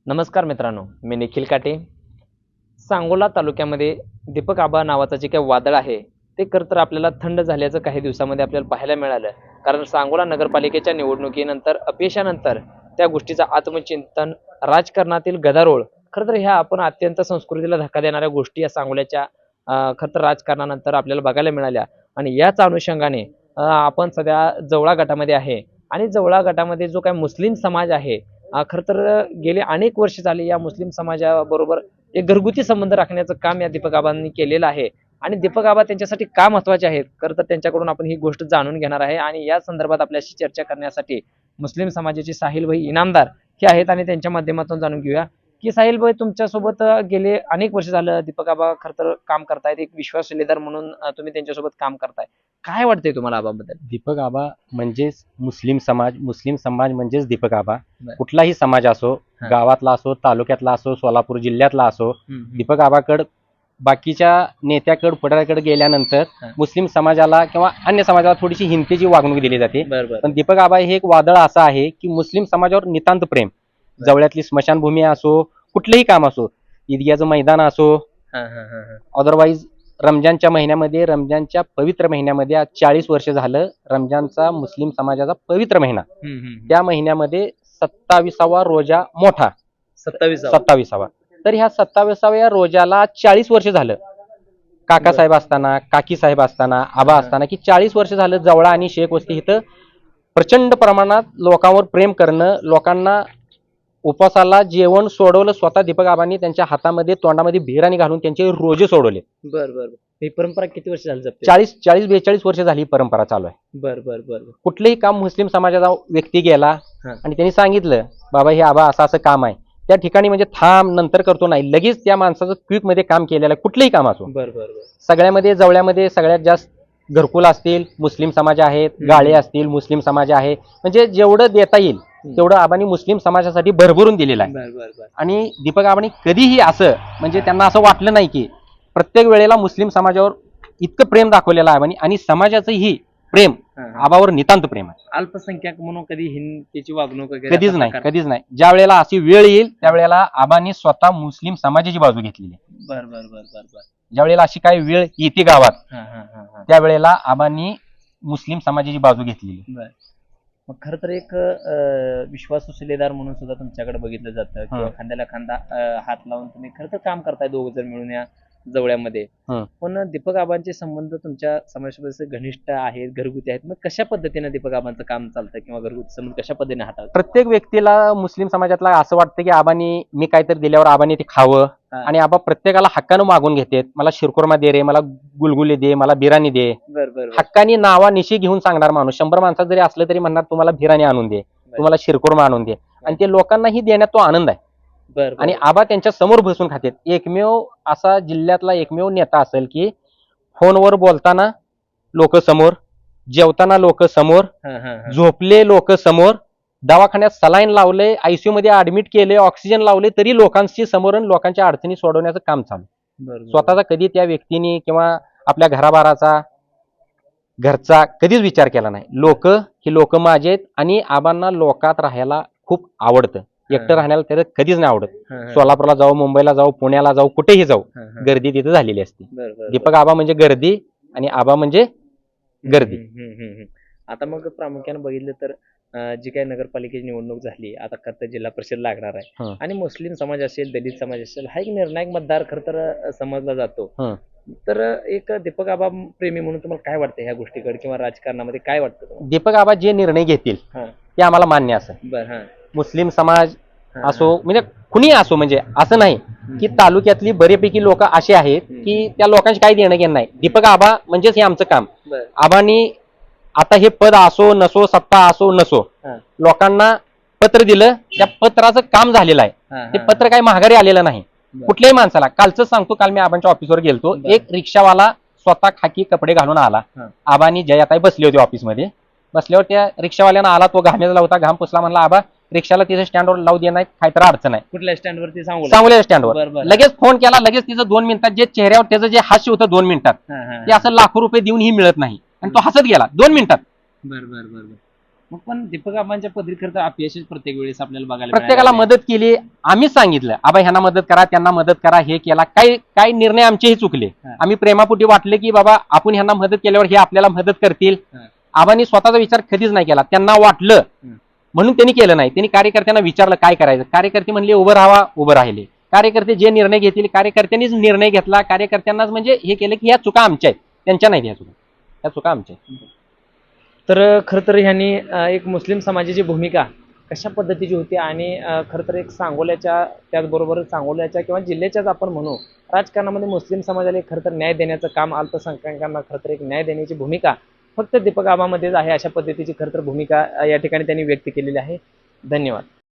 नमस्कार मित्रांनो, मी निखिल काटे. सांगोला तालुक्यामध्ये दीपक आबा नावाचं जे काही वादळ आहे ते खरं तर आपल्याला थंड झाल्याचं काही दिवसामध्ये आपल्याला पाहायला मिळालं. कारण सांगोला नगरपालिकेच्या निवडणुकीनंतर अपयशानंतर त्या गोष्टीचं आत्मचिंतन, राजकारणातील गदारोळ, खरं तर ह्या आपण अत्यंत संस्कृतीला धक्का देणाऱ्या गोष्टी या सांगोल्याच्या खरं तर राजकारणानंतर आपल्याला बघायला मिळाल्या. आणि याच अनुषंगाने आपण सध्या जवळा गटामध्ये आहे. आणि जवळा गटामध्ये जो काही मुस्लिम समाज आहे, खरं तर गेले अनेक वर्ष झाले या मुस्लिम समाजाबरोबर एक घरगुती संबंध राखण्याचं काम या दीपक आबांनी केलेलं आहे. आणि दीपक आबा त्यांच्यासाठी का महत्त्वाचे आहेत, खरं तर त्यांच्याकडून आपण ही गोष्ट जाणून घेणार आहे. आणि या संदर्भात आपल्याशी चर्चा करण्यासाठी मुस्लिम समाजाचे साहिल भाई इनामदार हे आहेत. आणि त्यांच्या माध्यमातून जाणून घेऊया की साहिल भाई, तुमच्यासोबत गेले अनेक वर्ष झालं दीपक आबा खरं तर काम करतायत. एक विश्वास लेदार म्हणून तुम्ही त्यांच्यासोबत काम करताय. काय वाटतंय तुम्हाला आबाबद्दल? दीपक आबा म्हणजेच मुस्लिम समाज म्हणजेच दीपक आबा. बरं. कुठलाही समाज असो, हा. गावातला असो, तालुक्यातला असो, सोलापूर जिल्ह्यातला असो, हम्म. दीपक आबाकड बाकीच्या नेत्याकडे पुढाऱ्याकडे गेल्यानंतर हा. मुस्लिम समाजाला किंवा अन्य समाजाला थोडीशी हिंतेची वागणूक दिली जाते. बरं बरं. पण दीपक आबा हे एक वादळ असं आहे की मुस्लिम समाजावर नितांत प्रेम. जवळ्यातली स्मशानभूमी असो, कुठलंही काम असो, ईदग्याचं मैदान असो, हा हा हा हा. अदरवाईज रमजानच्या पवित्र महिन्यामध्ये आज 40 वर्ष झालं रमजानचा मुस्लिम समाजाचा पवित्र महिना. त्या महिन्यामध्ये 27वा रोजा मोठा 27वा. तर ह्या 27व्या रोजाला 40 वर्ष झालं. काकासाहेब असताना, काकी साहेब असताना, आबा असताना की 40 वर्ष झालं जवळा आणि शेख वस्ती इथं प्रचंड प्रमाणात लोकांवर प्रेम करणं, लोकांना उपवासाला जेवण सोडवलं. स्वतः दीपक आबांनी त्यांच्या हातामध्ये तोंडामध्ये बिराणी घालून त्यांचे रोजे सोडवले. बरं बरं. ही परंपरा किती वर्ष झाली जपते? 40-42 वर्ष झाली ही परंपरा चालू आहे. बरं बरं बरं. कुठलंही काम मुस्लिम समाजाचा व्यक्ती गेला हा. आणि त्यांनी सांगितलं बाबा हे आबा असं असं काम आहे, त्या ठिकाणी म्हणजे थांब नंतर करतो नाही, लगेच त्या माणसाचं क्विक मध्ये काम केलेलं आहे. कुठलंही काम असो. बरं बरं बरं. सगळ्यामध्ये जवळ्यामध्ये सगळ्यात जास्त घरकुल असतील मुस्लिम समाज आहेत, गाळे असतील मुस्लिम समाज आहे. म्हणजे जेवढं देता येईल तेवढं आबांनी मुस्लिम समाजासाठी भरभरून दिलेलं आहे. बरं बरं बरं. आणि दीपक आबांनी कधीही असं म्हणजे त्यांना असं वाटलं नाही की प्रत्येक वेळेला मुस्लिम समाजावर इतकं प्रेम दाखवलेलं आहे. आणि समाजाचंही प्रेम हा, हा. आबावर नितांत प्रेम आहे. अल्पसंख्याक म्हणून कधी हिंदीची वागणूक वगैरे कधीच असा नाही, प्रकार? कधीच नाही. ज्या वेळेला अशी वेळ येईल त्यावेळेला आबांनी स्वतः मुस्लिम समाजाची बाजू घेतलेली आहे. बरं बरं बरं बरं बरं. ज्या वेळेला अशी काही वेळ येते गावात हा हा हा हा. त्यावेळेला आबांनी मुस्लिम समाजाची बाजू घेतलेली. बरं. मग खरं तर एक विश्वासू शिलेदार म्हणून सुद्धा तुमच्याकडे बघितलं जातं किंवा खांद्याला खांदा हात लावून तुम्ही खरं तर काम करताय दोघ जण मिळून या जवळ्यामध्ये. पण दीपक आबांचे संबंध तुमच्या समाजासोबत घनिष्ठ आहेत, घरगुती आहेत. मग कशा पद्धतीने दीपक आबांचं काम चालतं किंवा घरगुती संबंध कशा पद्धतीने हाताळतात? प्रत्येक व्यक्तीला मुस्लिम समाजातला असं वाटतं की आबांनी मी काहीतरी दिल्यावर आबांनी ते खावं. हा. आणि आबा प्रत्येकाला हक्कानं मागून घेतात. मला शिरखुर्मा दे रे, मला गुलगुले दे, मला बिराणी दे. बरं बरं बरं. हक्कानी नावानिशी घेऊन सांगणार माणूस. 100 माणसात जरी असलं तरी म्हणणार तुम्हाला बिराणी आणून दे, तुम्हाला शिरखुर्मा आणून दे. आणि ते लोकांनाही देण्यात तो आनंद आहे. बरं आणि बरं. आबा त्यांच्या समोर बसून खातात. एकमेव असा जिल्ह्यातला एकमेव नेता असेल की फोनवर बोलताना लोक समोर, जेवताना लोक समोर, हा हा हा. झोपले लोक समोर, दवाखान्यात सलाईन लावले, आयसीयू मध्ये ऍडमिट केले, ऑक्सिजन लावले, तरी लोकांशी समोर आणि लोकांच्या अडचणी सोडवण्याचं काम चालू. बरं बरं. स्वतःचा कधी त्या व्यक्तीने किंवा आपल्या घराबाराचा घरचा कधीच विचार केला नाही. लोक माझे आहेत. आणि आबांना लोकात राहायला खूप आवडतं. एकटं राहण्याला त्याचं कधीच नाही आवडत. हा, हा. सोलापूरला जाऊ, मुंबईला जाऊ, पुण्याला जाऊ, कुठेही जाऊ, हा, हा. गर्दी तिथे झालेली असते. बरं बरं. दीपक आबा म्हणजे गर्दी आणि आबा म्हणजे गर्दी. आता मग प्रामुख्याने बघितलं तर जी काही नगरपालिकेची निवडणूक झाली, आता खरं तर जिल्हा परिषद लागणार आहे. आणि मुस्लिम समाज असेल, दलित समाज असेल, हा एक निर्णायक मतदार खरं तर समजला जातो. तर एक दीपक आबा प्रेमी म्हणून तुम्हाला काय वाटतं ह्या गोष्टीकडे किंवा राजकारणामध्ये काय वाटतं तुम्हाला? दीपक आबा जे निर्णय घेतील हा. ते आम्हाला मान्य असेल. बरं. हा. मुस्लिम समाज हा, असो म्हणजे कुणी असो, म्हणजे असं नाही की तालुक्यातली बरेपैकी लोक असे आहेत की त्या लोकांची काही देणं घेणं नाही. दीपक आबा म्हणजेच हे आमचं काम. बरं. आबांनी आता हे पद असो नसो, सत्ता असो नसो, हा. लोकांना पत्र दिलं, त्या पत्राचं काम झालेलं आहे. हा, ते हा. पत्र काही महागारी आलेलं नाही बरं. कुठल्याही माणसाला. कालच सांगतो, काल मी आबांच्या ऑफिसवर गेलतो. बरं. एक रिक्षावाला स्वतः खाकी कपडे घालून आला. हा. आबानी जयाताई बसली होती ऑफिसमध्ये. बसल्यावर त्या रिक्षावाल्यानं आला, तो घामेला होता, घाम पुसला, म्हणला आबा रिक्षाला तिथे स्टँडवर लावू दे, नाही काहीतरी अडचण आहे. कुठल्या स्टँडवरती सांगोल्या स्टँडवर. बरं बरं. लगेच फोन केला, लगेच तिचं 2 मिनिटात जे चेहऱ्यावर त्याचं जे हास्य होतं 2 मिनिटात, हा, हा, ते असं लाखो रुपये देऊनही मिळत नाही. आणि तो हसत गेला 2 मिनिटात. बरं बरं बरं बरं. मग पण दीपक आबांच्या पदरी खरं तर अपयशच प्रत्येक वेळेस आपल्याला बघायला प्रत्येकाला मिळालेलं आहे. मदत केली. आम्हीच सांगितलं आबा ह्यांना मदत करा, त्यांना मदत करा, हे केला. काही निर्णय आमचेही चुकले. हा. आम्ही प्रेमापोटी वाटले की बाबा आपण ह्यांना मदत केल्यावर हे आपल्याला मदत करतील. हा. आबांनी स्वतःचा विचार कधीच नाही केला. त्यांना वाटलं म्हणून त्यांनी केलं नाही. त्यांनी कार्यकर्त्यांना विचारलं काय करायचं. कार्यकर्ते म्हणले उभं राहावा, उभं राहिले. कार्यकर्ते जे निर्णय घेतील कार्यकर्त्यांनीच निर्णय घेतला. कार्यकर्त्यांनाच म्हणजे हे केलं की ह्या चुका आमच्या आहेत, त्यांच्या नाहीत ह्या चुका. ह्या चुका आमच्या आहेत. तर खरं तर ह्यांनी एक मुस्लिम समाजाची भूमिका कशा पद्धतीची होती आणि खरं तर एक सांगोल्याच्या त्याचबरोबर सांगोल्याच्या किंवा जिल्ह्याच्याच आपण म्हणू राजकारणामध्ये मुस्लिम समाजाला एक खरं तर न्याय देण्याचं काम, अल्पसंख्याकांना खरं तर एक न्याय देण्याची भूमिका फक्त दीपक आबामध्येच आहे, अशा पद्धतीची खरं तर भूमिका या ठिकाणी त्यांनी व्यक्त केलेली आहे. धन्यवाद.